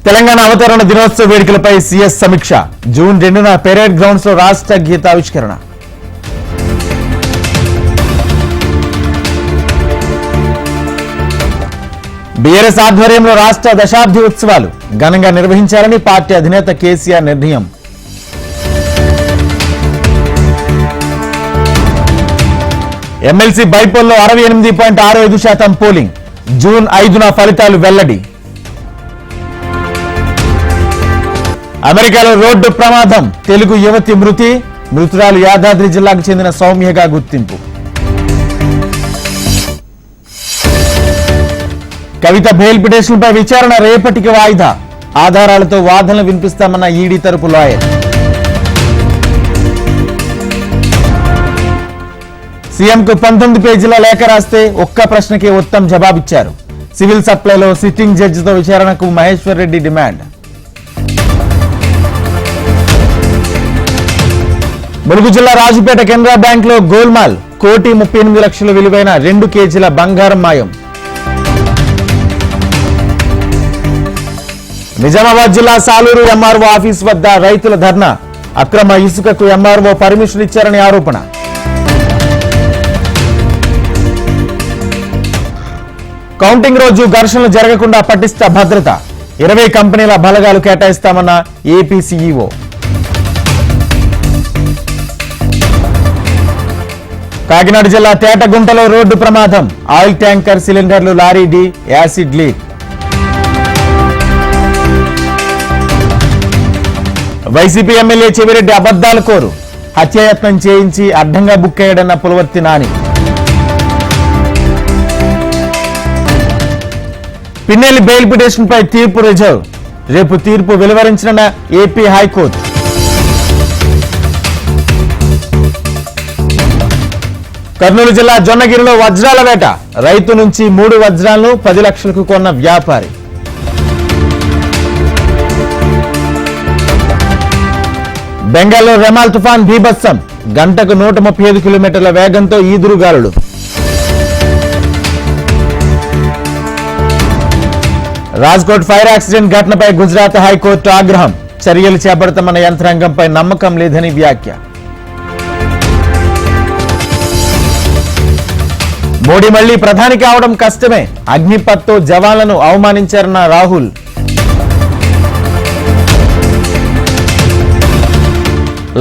తెలంగాణ అవతరణ దినోత్సవ వేడుకలపై సీఎస్ సమీక్ష. జూన్ 2న పెరేడ్ గ్రౌండ్స్ లో రాష్ట్ర గీతావిష్కరణ. బీఆర్ఎస్ ఆధ్వర్యంలో రాష్ట్ర దశాబ్ది ఉత్సవాలు ఘనంగా నిర్వహించాలని పార్టీ అధినేత కేసీఆర్ నిర్ణయం. ఎమ్మెల్సీ బైపోల్లో 68.65% పోలింగ్. జూన్ 5న ఫలితాలు వెల్లడి. అమెరికాలో రోడ్డు ప్రమాదం, తెలుగు యువతి మృతి. మృతురాలు యాదాద్రి జిల్లాకు చెందిన సౌమ్యగా గుర్తింపు. కవిత బెయిల్ పిటిషన్పై విచారణ రేపటికి వాయిదా. ఆధారాలతో వాదనలు వినిపిస్తామన్న ఈడీ తరపు లాయర్. సీఎంకు 19 పేజీల లేఖ రాస్తే ఒక్క ప్రశ్నకే ఉత్తమ్ జవాబిచ్చారు. సివిల్ సప్లైలో సిట్టింగ్ జడ్జితో విచారణకు మహేశ్వర్ రెడ్డి డిమాండ్. ములుగు జిల్లా రాజుపేట కెనరా బ్యాంక్ లో గోల్మాల్. 1,38,00,000 విలువైన 2 కేజీల బంగారం మాయం. నిజామాబాద్ జిల్లా సాలూరు ఎంఆర్ఓ ఆఫీస్ వద్ద రైతుల ధర్నా. అక్రమ ఇసుకకు ఎంఆర్ఓ పర్మిషన్ ఇచ్చారని ఆరోపణ. కౌంటింగ్ రోజు ఘర్షణలు జరగకుండా పటిష్ట భద్రత. 20 కంపెనీల బలగాలు కేటాయిస్తామన్న ఏపీ సీఈఓ. కాకినాడ జిల్లా తేటగుంటలో రోడ్డు ప్రమాదం. ఆయిల్ ట్యాంకర్ సిలిండర్లు లారీ ఢీ, acid leak. YCP MLA Chevireddy అబద్దాల కోరు. హత్యాయత్నం చేయించి అడ్డంగా బుక్ అయ్యాడన్న పులవర్తి నాని. పిన్నెల్లి బెయిల్ పిటిషన్పై తీర్పు రిజర్వ్. రేపు తీర్పు వెలువరించిన ఏపీ హైకోర్టు. కర్నూలు జిల్లా జొన్నగిరిలో వజ్రాల వేట. రైతు నుంచి 3 వజ్రాలను 10 లక్షలకు కొన్న వ్యాపారి. బెంగాల్లో రెమాల్ తుఫాన్ బీభత్సం. గంటకు 135 కిలోమీటర్ల వేగంతో ఈదురుగాలులు. రాజ్కోట్ ఫైర్ యాక్సిడెంట్ ఘటనపై గుజరాత్ హైకోర్టు ఆగ్రహం. చర్యలు చేపడతామన్న యంత్రాంగంపై నమ్మకం లేదని వ్యాఖ్య. మోడీ మళ్లీ ప్రధాని కావడం కష్టమే. అగ్నిపత్తో జవాన్లను అవమానించారన్న రాహుల్.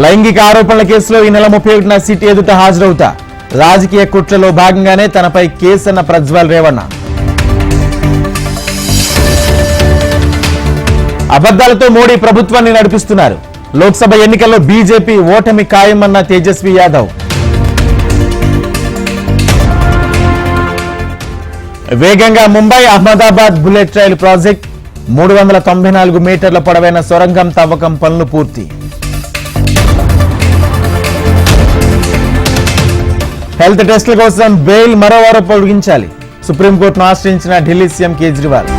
లైంగిక ఆరోపణల కేసులో ఈ నెల 31న సిట్ ఎదుట హాజరవుతా. రాజకీయ కుట్రలో భాగంగానే తనపై కేసన్న ప్రజ్వల్ రేవణ్ణ. అబద్దాలతో మోడీ ప్రభుత్వాన్ని నడిపిస్తున్నారు. లోక్సభ ఎన్నికల్లో బీజేపీ ఓటమి ఖాయమన్న తేజస్వి యాదవ్. వేగంగా ముంబై అహ్మదాబాద్ బుల్లెట్ రైలు ప్రాజెక్ట్. 394 మీటర్ల పొడవైన సొరంగం తవ్వకం పనులు పూర్తి. హెల్త్ టెస్టుల కోసం బెయిల్ మరోవారం పొడిగించాలి. సుప్రీంకోర్టును ఆశ్రయించిన Delhi CM Kejriwal.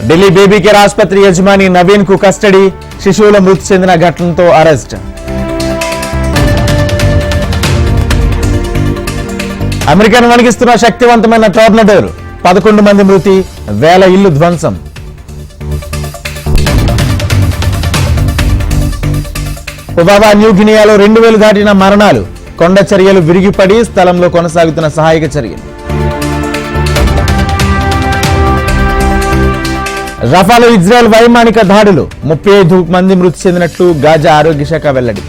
Delhi baby care ఆసుపత్రి యజమాని నవీన్ కు కస్టడీ. శిశువుల మృతి చెందిన ఘటనతో అరెస్ట్. అమెరికాను వణికిస్తున్న శక్తివంతమైన టోర్నడోలు. 11 మంది మృతి, వేల ఇళ్లు ధ్వంసం. పువావా న్యూగినియాలో 2000 దాటిన మరణాలు. కొండ చర్యలు విరిగిపడి స్థలంలో కొనసాగుతున్న సహాయక చర్యలు. రఫాలో ఇజ్రాయెల్ వైమానిక దాడులు. 35 మంది మృతి చెందినట్లు గాజా ఆరోగ్య శాఖ వెల్లడి.